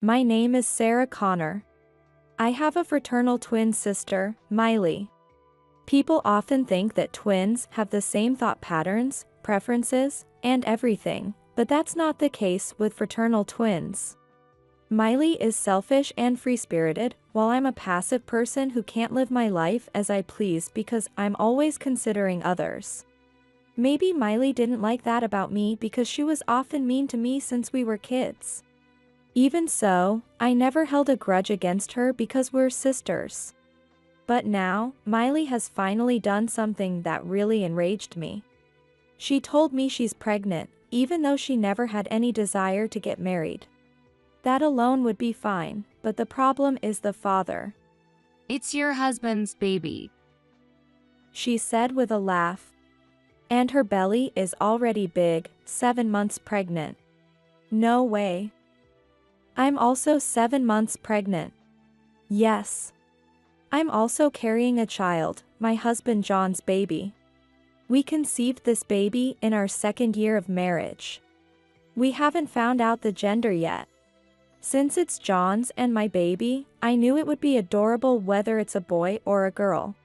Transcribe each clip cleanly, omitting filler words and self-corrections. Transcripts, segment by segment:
My name is Sarah Connor. I have a fraternal twin sister, Miley. People often think that twins have the same thought patterns, preferences, and everything, but that's not the case with fraternal twins. Miley is selfish and free-spirited, while I'm a passive person who can't live my life as I please because I'm always considering others. Maybe Miley didn't like that about me because she was often mean to me since we were kids. Even so, I never held a grudge against her because we're sisters. But now, Miley has finally done something that really enraged me. She told me she's pregnant, even though she never had any desire to get married. That alone would be fine, but the problem is the father. It's your husband's baby. She said with a laugh. And her belly is already big, 7 months pregnant. No way. I'm also 7 months pregnant. Yes. I'm also carrying a child, my husband John's baby. We conceived this baby in our 2nd year of marriage. We haven't found out the gender yet. Since it's John's and my baby, I knew it would be adorable whether it's a boy or a girl.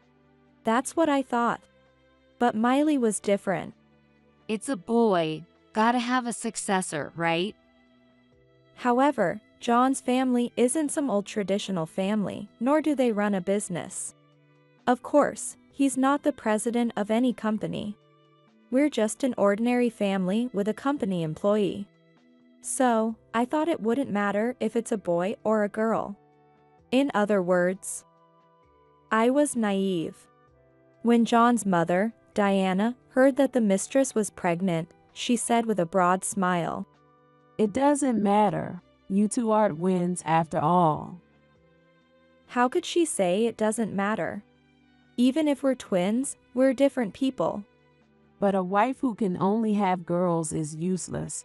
That's what I thought. But Miley was different. It's a boy. Gotta have a successor, right? However, John's family isn't some old traditional family, nor do they run a business. Of course, he's not the president of any company. We're just an ordinary family with a company employee. So, I thought it wouldn't matter if it's a boy or a girl. In other words, I was naive. When John's mother, Diana, heard that the mistress was pregnant, she said with a broad smile, "It doesn't matter. You two are twins after all." How could she say it doesn't matter? Even if we're twins, we're different people. But a wife who can only have girls is useless.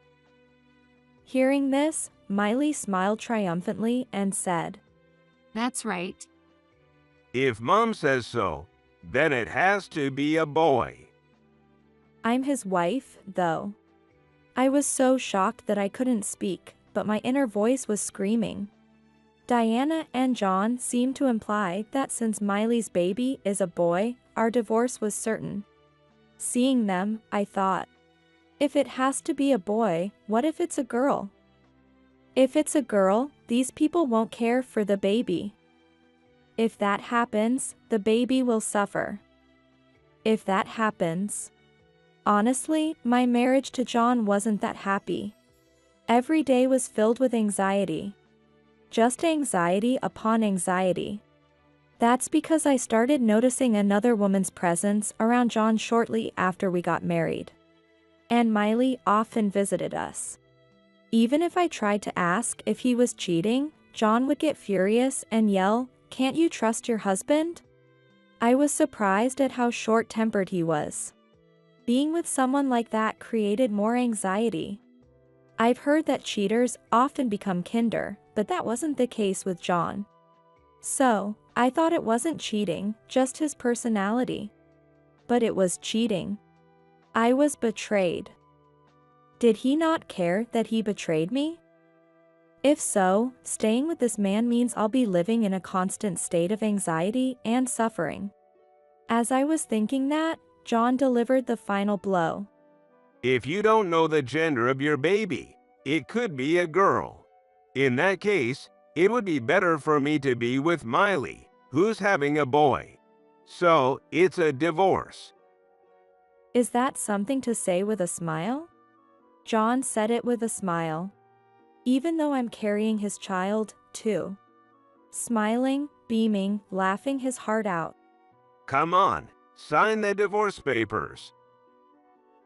Hearing this, Miley smiled triumphantly and said, That's right. If Mom says so, then it has to be a boy. I'm his wife, though. I was so shocked that I couldn't speak, but my inner voice was screaming. Diana and John seemed to imply that since Miley's baby is a boy, our divorce was certain. Seeing them, I thought, if it has to be a boy, what if it's a girl? If it's a girl, these people won't care for the baby. If that happens, the baby will suffer. If that happens... Honestly, my marriage to John wasn't that happy. Every day was filled with anxiety. Just anxiety upon anxiety. That's because I started noticing another woman's presence around John shortly after we got married. And Miley often visited us. Even if I tried to ask if he was cheating, John would get furious and yell, "Can't you trust your husband?" I was surprised at how short-tempered he was. Being with someone like that created more anxiety. I've heard that cheaters often become kinder, but that wasn't the case with John. So, I thought it wasn't cheating, just his personality. But it was cheating. I was betrayed. Did he not care that he betrayed me? If so, staying with this man means I'll be living in a constant state of anxiety and suffering. As I was thinking that, John delivered the final blow. If you don't know the gender of your baby, it could be a girl. In that case, it would be better for me to be with Miley, who's having a boy. So, it's a divorce. Is that something to say with a smile? John said it with a smile. Even though I'm carrying his child, too. Smiling, beaming, laughing his heart out. Come on, sign the divorce papers.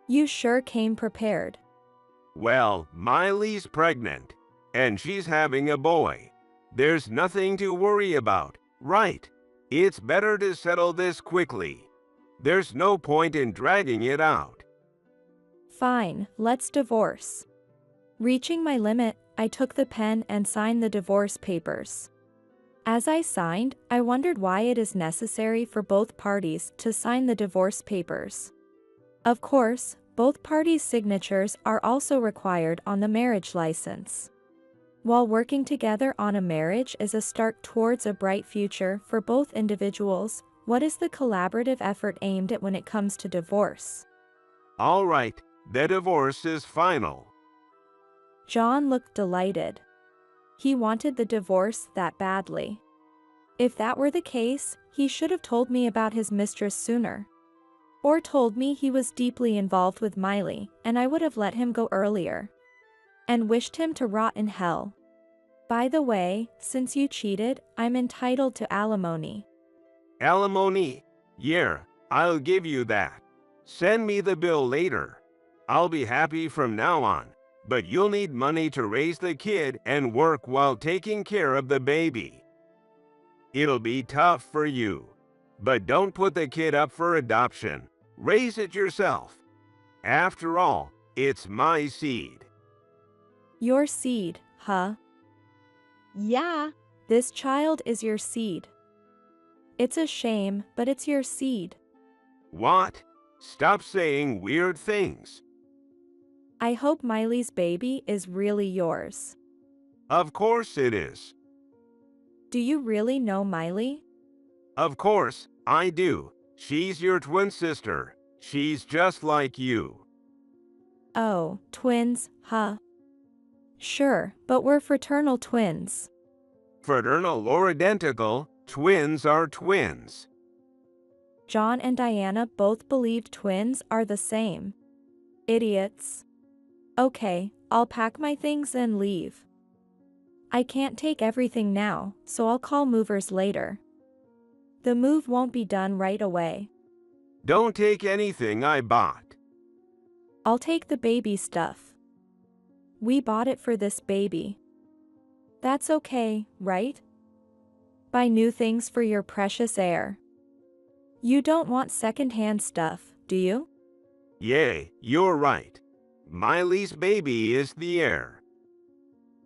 You sure came prepared. Well, Miley's pregnant, and she's having a boy. There's nothing to worry about, right? It's better to settle this quickly. There's no point in dragging it out. Fine, let's divorce. Reaching my limit, I took the pen and signed the divorce papers. As I signed, I wondered why it is necessary for both parties to sign the divorce papers. Of course, both parties' signatures are also required on the marriage license. While working together on a marriage is a start towards a bright future for both individuals, what is the collaborative effort aimed at when it comes to divorce? All right, the divorce is final. John looked delighted. He wanted the divorce that badly. If that were the case, he should have told me about his mistress sooner. Or told me he was deeply involved with Miley, and I would have let him go earlier. And wished him to rot in hell. By the way, since you cheated, I'm entitled to alimony. Alimony? Yeah, I'll give you that. Send me the bill later. I'll be happy from now on, but you'll need money to raise the kid and work while taking care of the baby. It'll be tough for you, but don't put the kid up for adoption. Raise it yourself. After all, it's my seed. Your seed, huh? Yeah. This child is your seed. It's a shame, but it's your seed. What? Stop saying weird things. I hope Miley's baby is really yours. Of course it is. Do you really know Miley? Of course, I do. She's your twin sister. She's just like you. Oh, twins, huh? Sure, but we're fraternal twins. Fraternal or identical, twins are twins. John and Diana both believed twins are the same. Idiots. Okay, I'll pack my things and leave. I can't take everything now, so I'll call movers later. The move won't be done right away. Don't take anything I bought. I'll take the baby stuff. We bought it for this baby. That's okay, right? Buy new things for your precious heir. You don't want second-hand stuff, do you? Yay, you're right. Miley's baby is the heir.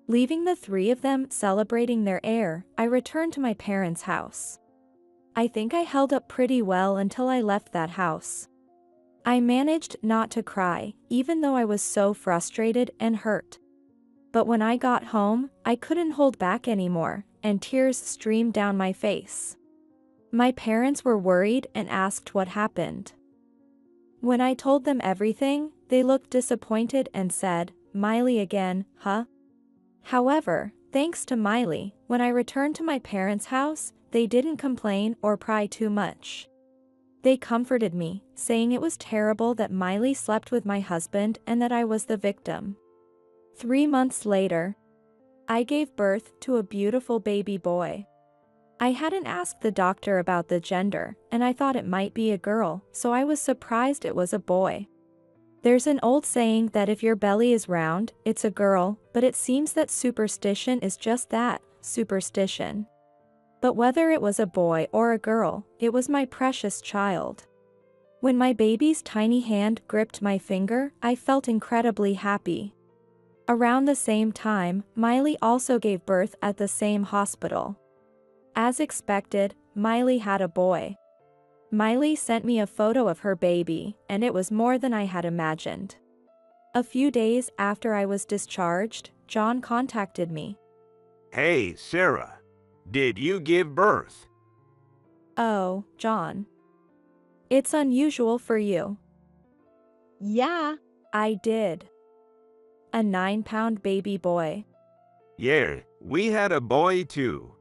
Leaving the three of them celebrating their heir, I returned to my parents' house. I think I held up pretty well until I left that house. I managed not to cry, even though I was so frustrated and hurt. But when I got home, I couldn't hold back anymore, and tears streamed down my face. My parents were worried and asked what happened. When I told them everything, they looked disappointed and said, "Miley again, huh?" However, thanks to Miley, when I returned to my parents' house, they didn't complain or pry too much. They comforted me, saying it was terrible that Miley slept with my husband and that I was the victim. 3 months later, I gave birth to a beautiful baby boy. I hadn't asked the doctor about the gender, and I thought it might be a girl, so I was surprised it was a boy. There's an old saying that if your belly is round, it's a girl, but it seems that superstition is just that, superstition. But whether it was a boy or a girl, it was my precious child. When my baby's tiny hand gripped my finger, I felt incredibly happy. Around the same time, Miley also gave birth at the same hospital. As expected, Miley had a boy. Miley sent me a photo of her baby, and it was more than I had imagined. A few days after I was discharged, John contacted me. Hey, Sarah, did you give birth? Oh, John. It's unusual for you. Yeah. I did. A 9-pound baby boy. Yeah, we had a boy too.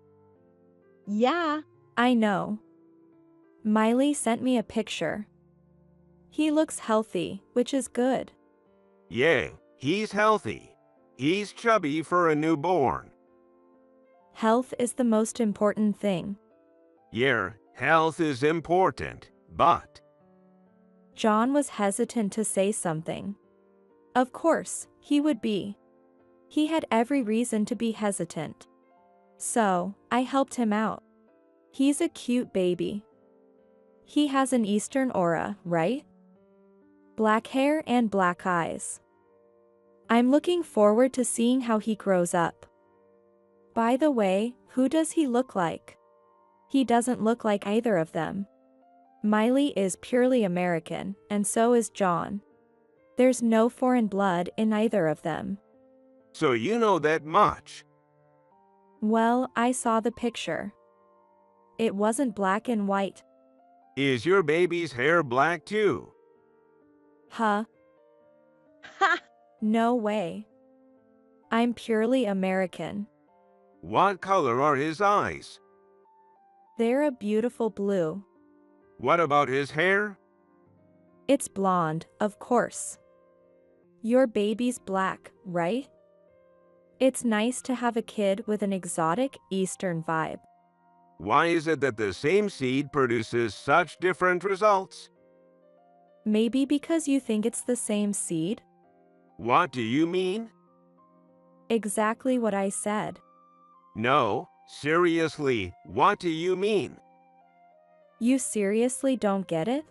Yeah. I know. Miley sent me a picture. He looks healthy, which is good. Yeah, he's healthy. He's chubby for a newborn. Health is the most important thing. Yeah, health is important, but... John was hesitant to say something. Of course, he would be. He had every reason to be hesitant. So, I helped him out. He's a cute baby. He has an Eastern aura, right? Black hair and black eyes. I'm looking forward to seeing how he grows up. By the way, who does he look like? He doesn't look like either of them. Miley is purely American, and so is John. There's no foreign blood in either of them. So you know that much. Well, I saw the picture. It wasn't black and white. Is your baby's hair black too? Huh? Ha! No way. I'm purely American. What color are his eyes? They're a beautiful blue. What about his hair? It's blonde, of course. Your baby's black, right? It's nice to have a kid with an exotic Eastern vibe. Why is it that the same seed produces such different results? Maybe because you think it's the same seed? What do you mean? Exactly what I said. No, seriously, what do you mean? You seriously don't get it?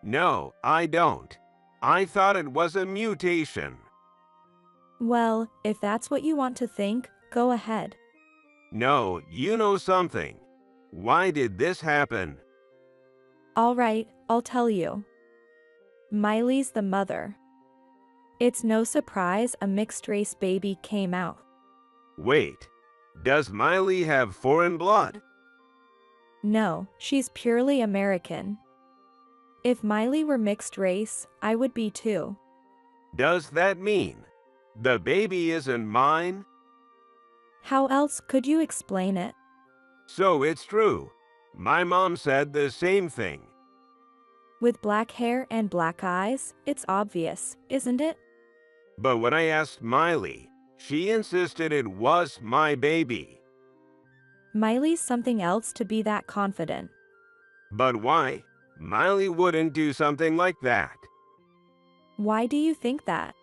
No, I don't. I thought it was a mutation. Well, if that's what you want to think, go ahead. No, you know something. Why did this happen? All right, I'll tell you. Miley's the mother. It's no surprise a mixed-race baby came out. Wait, does Miley have foreign blood? No, she's purely American. If Miley were mixed race, I would be too. Does that mean the baby isn't mine? How else could you explain it? So it's true. My mom said the same thing. With black hair and black eyes, it's obvious, isn't it? But when I asked Miley, she insisted it was my baby. Miley's something else to be that confident. But why? Miley wouldn't do something like that. Why do you think that?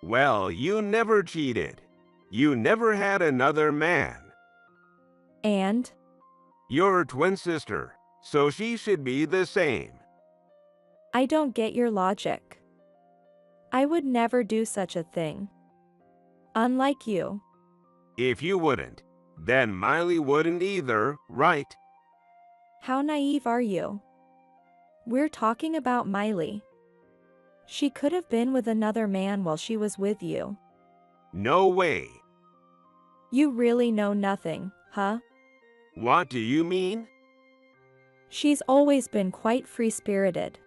Well, you never cheated. You never had another man. And? You're a twin sister, so she should be the same. I don't get your logic. I would never do such a thing. Unlike you. If you wouldn't, then Miley wouldn't either, right? How naive are you? We're talking about Miley. She could have been with another man while she was with you. No way. You really know nothing, huh? What do you mean? She's always been quite free-spirited.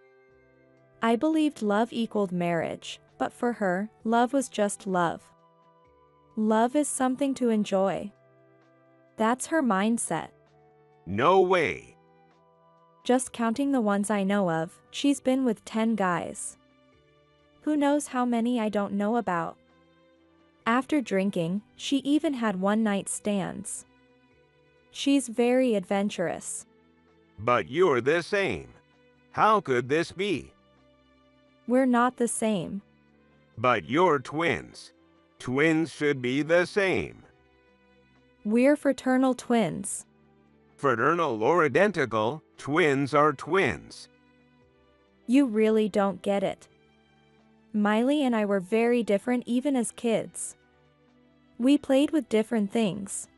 I believed love equaled marriage, but for her, love was just love. Love is something to enjoy. That's her mindset. No way. Just counting the ones I know of, she's been with 10 guys. Who knows how many I don't know about. After drinking, she even had one-night stands. She's very adventurous. But you're the same. How could this be? We're not the same. But you're twins. Twins should be the same. We're fraternal twins. Fraternal or identical, twins are twins. You really don't get it. Miley and I were very different even as kids. We played with different things.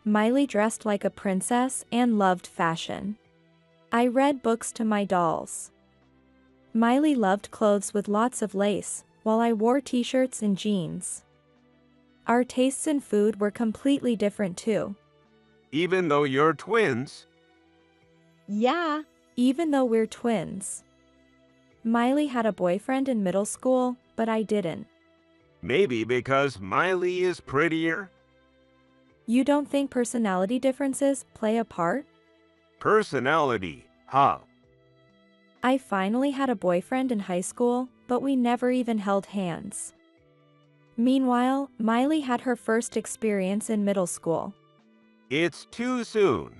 Miley dressed like a princess and loved fashion. I read books to my dolls. Miley loved clothes with lots of lace, while I wore t-shirts and jeans. Our tastes in food were completely different too. Even though you're twins? Yeah. Even though we're twins. Miley had a boyfriend in middle school, but I didn't. Maybe because Miley is prettier? You don't think personality differences play a part? Personality, huh? I finally had a boyfriend in high school, but we never even held hands. Meanwhile, Miley had her first experience in middle school. It's too soon.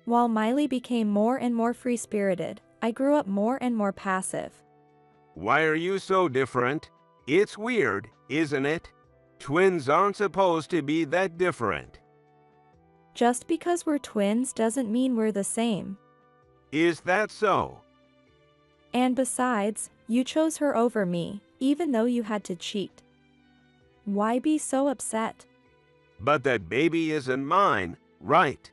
While Miley became more and more free-spirited, I grew up more and more passive. Why are you so different? It's weird, isn't it? Twins aren't supposed to be that different. Just because we're twins doesn't mean we're the same. Is that so? And besides, you chose her over me, even though you had to cheat. Why be so upset? But that baby isn't mine, right?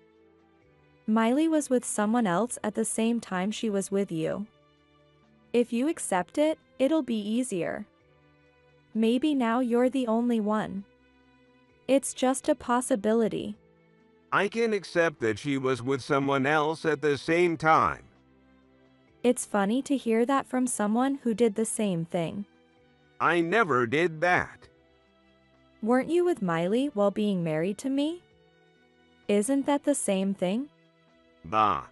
Miley was with someone else at the same time she was with you. If you accept it, it'll be easier. Maybe now you're the only one. It's just a possibility. I can accept that she was with someone else at the same time. It's funny to hear that from someone who did the same thing. I never did that. Weren't you with Miley while being married to me? Isn't that the same thing? Bah.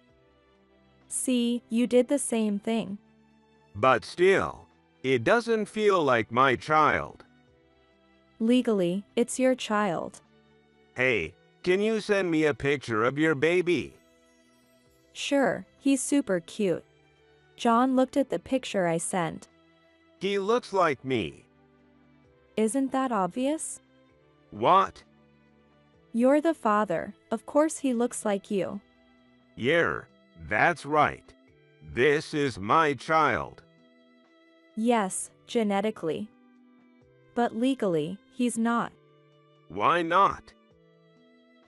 See, you did the same thing. But still, it doesn't feel like my child. Legally, it's your child. Hey, can you send me a picture of your baby? Sure, he's super cute. John looked at the picture I sent. He looks like me. Isn't that obvious? What? You're the father, of course he looks like you. Yeah, that's right. This is my child. Yes, genetically. But legally, he's not. Why not?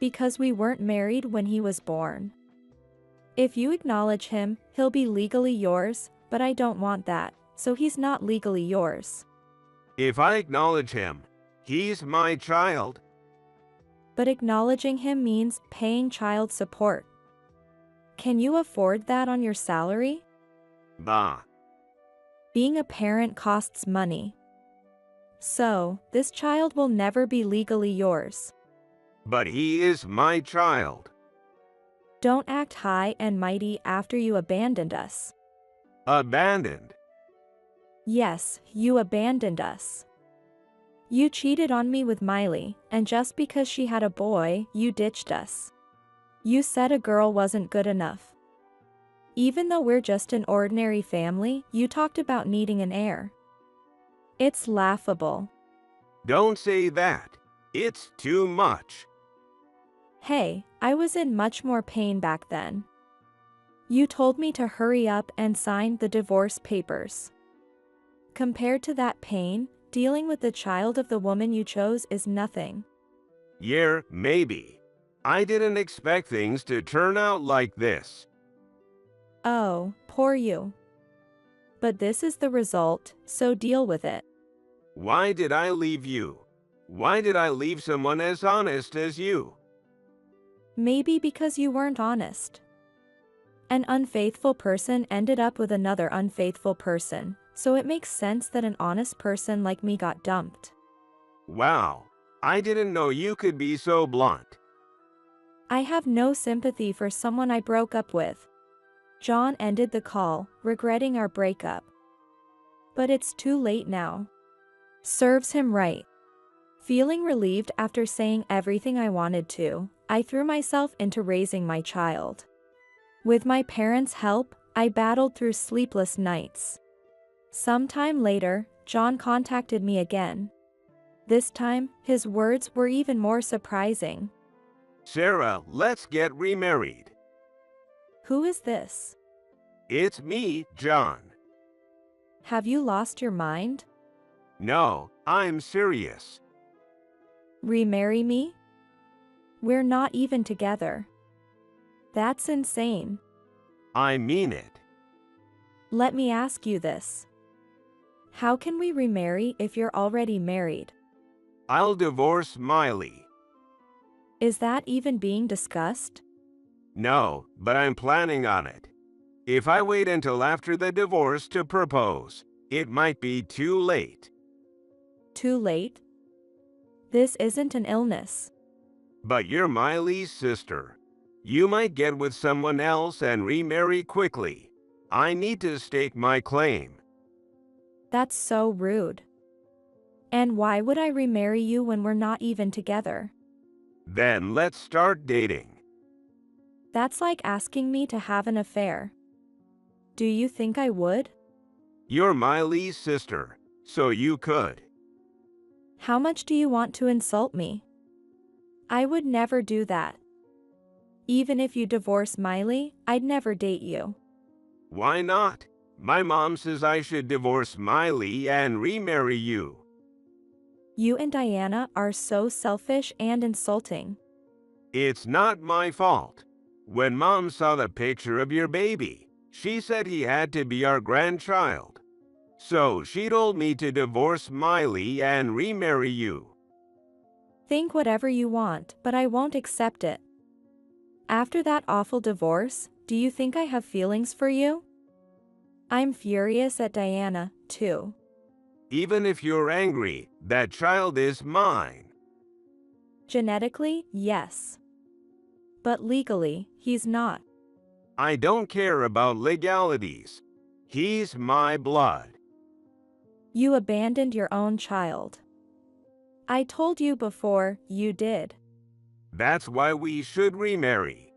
Because we weren't married when he was born. If you acknowledge him, he'll be legally yours, but I don't want that, so he's not legally yours. If I acknowledge him, he's my child. But acknowledging him means paying child support. Can you afford that on your salary? Bah. Being a parent costs money. So, this child will never be legally yours. But he is my child. Don't act high and mighty after you abandoned us. Abandoned. Yes, you abandoned us. You cheated on me with Miley, and just because she had a boy, you ditched us. You said a girl wasn't good enough. Even though we're just an ordinary family, you talked about needing an heir. It's laughable. Don't say that. It's too much. Hey, I was in much more pain back then. You told me to hurry up and sign the divorce papers. Compared to that pain, dealing with the child of the woman you chose is nothing. Yeah, maybe. I didn't expect things to turn out like this. Oh, poor you. But this is the result, so deal with it. Why did I leave you? Why did I leave someone as honest as you? Maybe because you weren't honest. An unfaithful person ended up with another unfaithful person, so it makes sense that an honest person like me got dumped. Wow, I didn't know you could be so blunt. I have no sympathy for someone I broke up with. John ended the call, regretting our breakup. But it's too late now. Serves him right. Feeling relieved after saying everything I wanted to, I threw myself into raising my child. With my parents' help, I battled through sleepless nights. Sometime later, John contacted me again. This time, his words were even more surprising. Sarah, let's get remarried. Who is this? It's me, John. Have you lost your mind? No, I'm serious. Remarry me? We're not even together. That's insane. I mean it. Let me ask you this. How can we remarry if you're already married? I'll divorce Miley. Is that even being discussed? No, but I'm planning on it. If I wait until after the divorce to propose, it might be too late. Too late? This isn't an illness. But you're Miley's sister. You might get with someone else and remarry quickly. I need to stake my claim. That's so rude. And why would I remarry you when we're not even together? Then let's start dating. That's like asking me to have an affair. Do you think I would? You're Miley's sister, so you could. How much do you want to insult me? I would never do that. Even if you divorce Miley, I'd never date you. Why not? My mom says I should divorce Miley and remarry you. You and Diana are so selfish and insulting. It's not my fault. When Mom saw the picture of your baby, she said he had to be our grandchild. So she told me to divorce Miley and remarry you. Think whatever you want, but I won't accept it. After that awful divorce, do you think I have feelings for you? I'm furious at Diana, too. Even if you're angry, that child is mine. Genetically, yes. But legally, he's not. I don't care about legalities. He's my blood. You abandoned your own child. I told you before, you did. That's why we should remarry.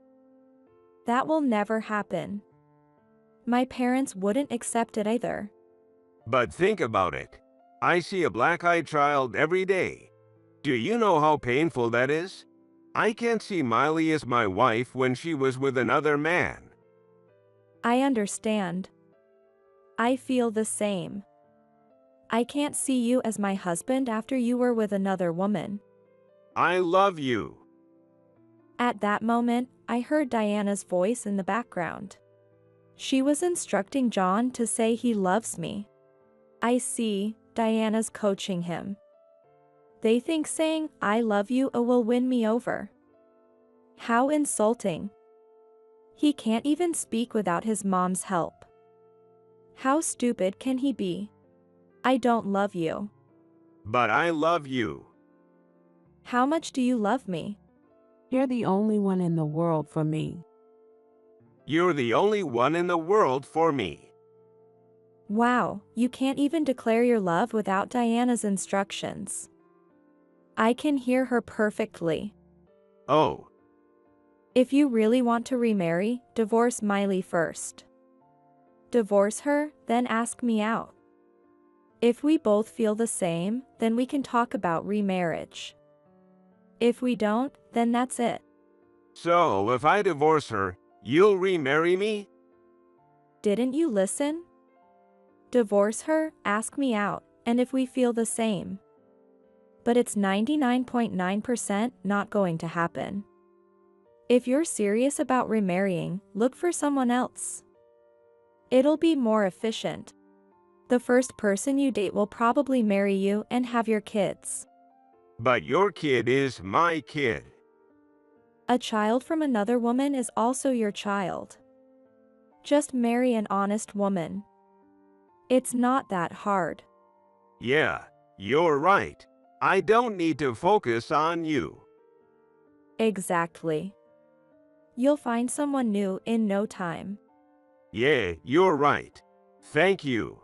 That will never happen. My parents wouldn't accept it either. But think about it. I see a black-eyed child every day. Do you know how painful that is? I can't see Miley as my wife when she was with another man. I understand. I feel the same. I can't see you as my husband after you were with another woman. I love you. At that moment, I heard Diana's voice in the background. She was instructing John to say he loves me. I see, Diana's coaching him. They think saying, I love you will win me over. How insulting. He can't even speak without his mom's help. How stupid can he be? I don't love you. But I love you. How much do you love me? You're the only one in the world for me. You're the only one in the world for me. Wow, you can't even declare your love without Diana's instructions. I can hear her perfectly. Oh, If you really want to remarry, divorce Miley first. Divorce her, then ask me out. If we both feel the same, then we can talk about remarriage. If we don't, then that's it. so if I divorce her, you'll remarry me? Didn't you listen? Divorce her, ask me out, and if we feel the same. But it's 99.9% not going to happen. If you're serious about remarrying, look for someone else. It'll be more efficient. The first person you date will probably marry you and have your kids. But your kid is my kid. A child from another woman is also your child. Just marry an honest woman. It's not that hard. Yeah, you're right. I don't need to focus on you. Exactly. You'll find someone new in no time. Yeah, you're right. Thank you.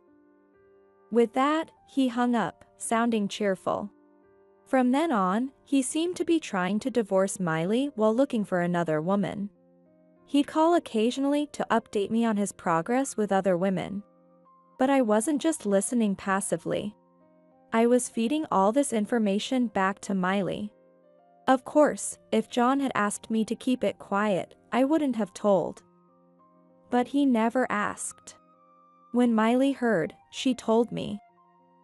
With that, he hung up, sounding cheerful. From then on, he seemed to be trying to divorce Miley while looking for another woman. He'd call occasionally to update me on his progress with other women. But I wasn't just listening passively. I was feeding all this information back to Miley. Of course, if John had asked me to keep it quiet, I wouldn't have told. But he never asked. When Miley heard, she told me.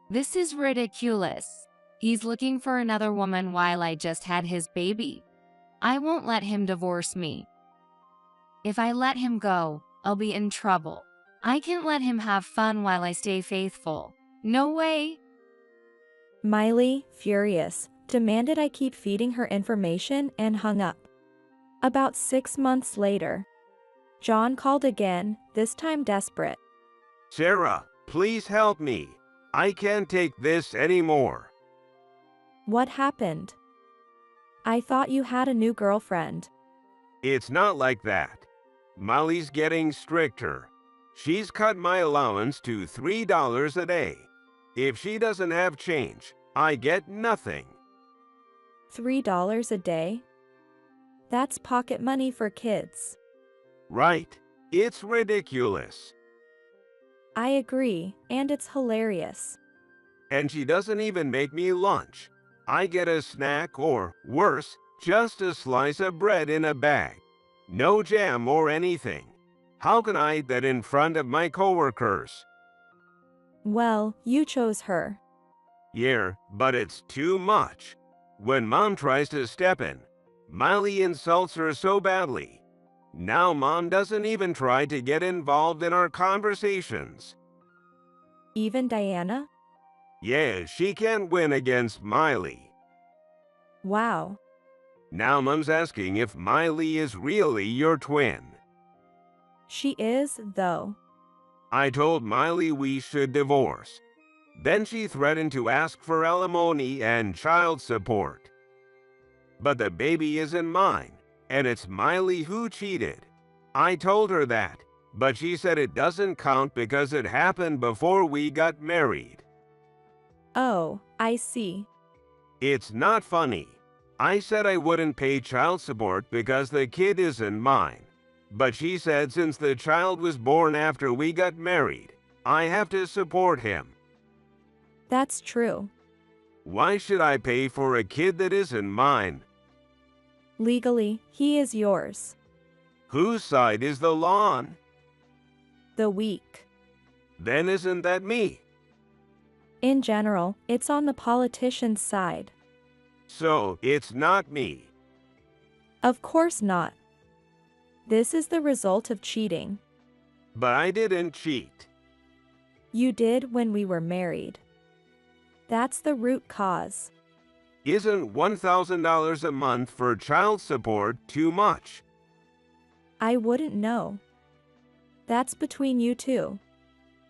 This is ridiculous. He's looking for another woman while I just had his baby. I won't let him divorce me. If I let him go, I'll be in trouble. I can't let him have fun while I stay faithful. No way. Miley, furious, demanded I keep feeding her information and hung up. About 6 months later, John called again, this time desperate. Sarah, please help me. I can't take this anymore. What happened? I thought you had a new girlfriend. It's not like that. Molly's getting stricter. She's cut my allowance to $3 a day. If she doesn't have change, I get nothing. $3 a day? That's pocket money for kids. Right? It's ridiculous. I agree, and it's hilarious. And she doesn't even make me lunch. I get a snack or, worse, just a slice of bread in a bag. No jam or anything. How can I eat that in front of my coworkers? Well, you chose her. Yeah, but it's too much. When Mom tries to step in, Miley insults her so badly. Now Mom doesn't even try to get involved in our conversations. Even Diana? Yeah, she can't win against Miley. Wow. Now Mom's asking if Miley is really your twin. She is, though. I told Miley we should divorce. Then she threatened to ask for alimony and child support. But the baby isn't mine, and it's Miley who cheated. I told her that, but she said it doesn't count because it happened before we got married. Oh, I see. It's not funny. I said I wouldn't pay child support because the kid isn't mine. But she said since the child was born after we got married, I have to support him. That's true. Why should I pay for a kid that isn't mine? Legally, he is yours. Whose side is the law on? The weak. Then isn't that me? In general, it's on the politician's side. So, it's not me. Of course not. This is the result of cheating. But I didn't cheat. You did when we were married. That's the root cause. Isn't $1,000 a month for child support too much? I wouldn't know. That's between you two.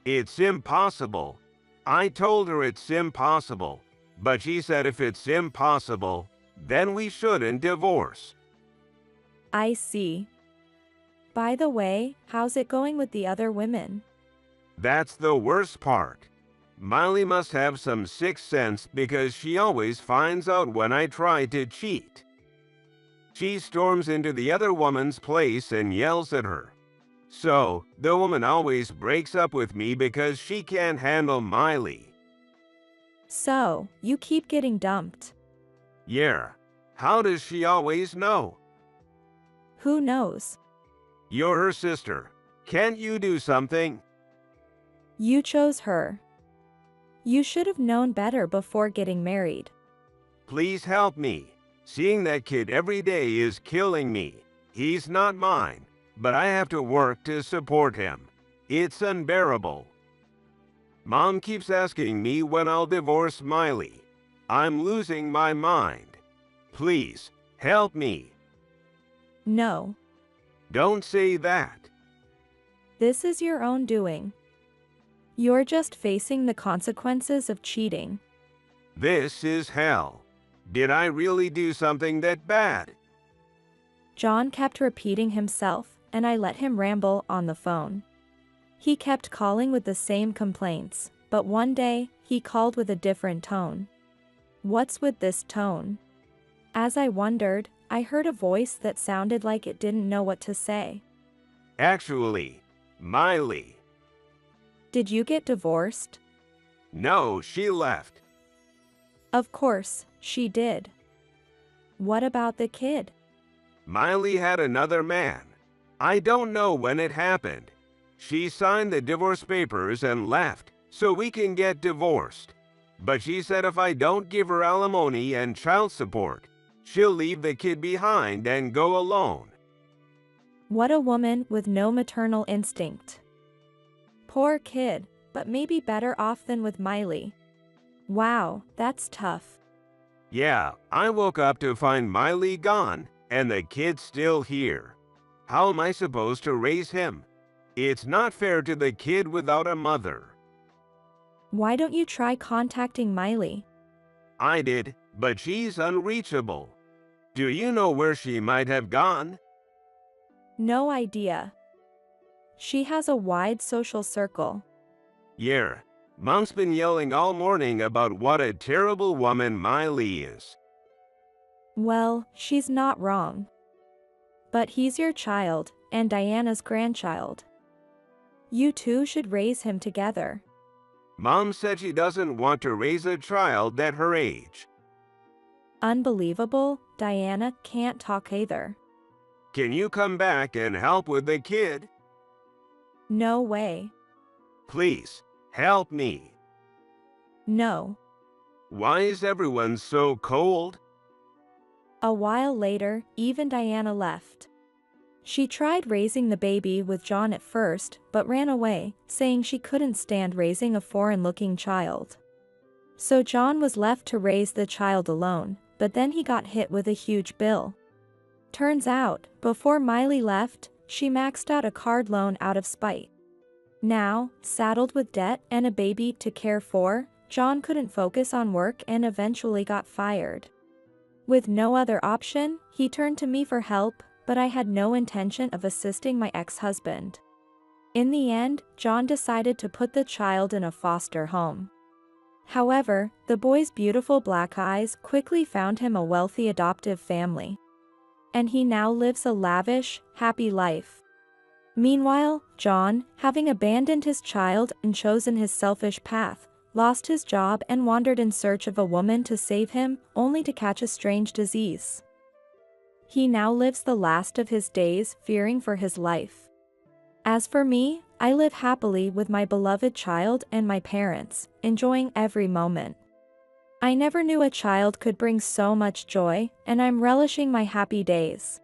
It's impossible. I told her it's impossible, but she said if it's impossible, then we shouldn't divorce. I see. By the way, how's it going with the other women? That's the worst part. Miley must have some sixth sense because she always finds out when I try to cheat. She storms into the other woman's place and yells at her. So, the woman always breaks up with me because she can't handle Miley. So, you keep getting dumped. Yeah. How does she always know? Who knows? You're her sister. Can't you do something? You chose her. You should have known better before getting married. Please help me. Seeing that kid every day is killing me. He's not mine, but I have to work to support him. It's unbearable. Mom keeps asking me when I'll divorce Miley. I'm losing my mind. Please, help me. No. Don't say that. This is your own doing. You're just facing the consequences of cheating. This is hell. Did I really do something that bad? John kept repeating himself, and I let him ramble on the phone. He kept calling with the same complaints, but one day, he called with a different tone. What's with this tone? As I wondered, I heard a voice that sounded like it didn't know what to say. Actually, Miley. Did you get divorced? No, she left. Of course, she did. What about the kid? Miley had another man. I don't know when it happened. She signed the divorce papers and left, so we can get divorced. But she said if I don't give her alimony and child support, she'll leave the kid behind and go alone. What a woman with no maternal instinct. Poor kid, but maybe better off than with Miley. Wow, that's tough. Yeah, I woke up to find Miley gone and the kid still here. How am I supposed to raise him? It's not fair to the kid without a mother. Why don't you try contacting Miley? I did, but she's unreachable. Do you know where she might have gone? No idea. She has a wide social circle. Yeah, Mom's been yelling all morning about what a terrible woman Miley is. Well, she's not wrong. But he's your child, and Diana's grandchild. You two should raise him together. Mom said she doesn't want to raise a child at her age. Unbelievable, Diana can't talk either. Can you come back and help with the kid? No way. Please, help me. No. Why is everyone so cold? A while later, even Diana left. She tried raising the baby with John at first, but ran away, saying she couldn't stand raising a foreign-looking child. So John was left to raise the child alone, but then he got hit with a huge bill. Turns out, before Miley left, she maxed out a card loan out of spite. Now, saddled with debt and a baby to care for, John couldn't focus on work and eventually got fired. With no other option, he turned to me for help, but I had no intention of assisting my ex-husband. In the end, John decided to put the child in a foster home. However, the boy's beautiful black eyes quickly found him a wealthy adoptive family. And he now lives a lavish, happy life. Meanwhile, John, having abandoned his child and chosen his selfish path, lost his job and wandered in search of a woman to save him, only to catch a strange disease. He now lives the last of his days fearing for his life. As for me, I live happily with my beloved child and my parents, enjoying every moment. I never knew a child could bring so much joy, and I'm relishing my happy days.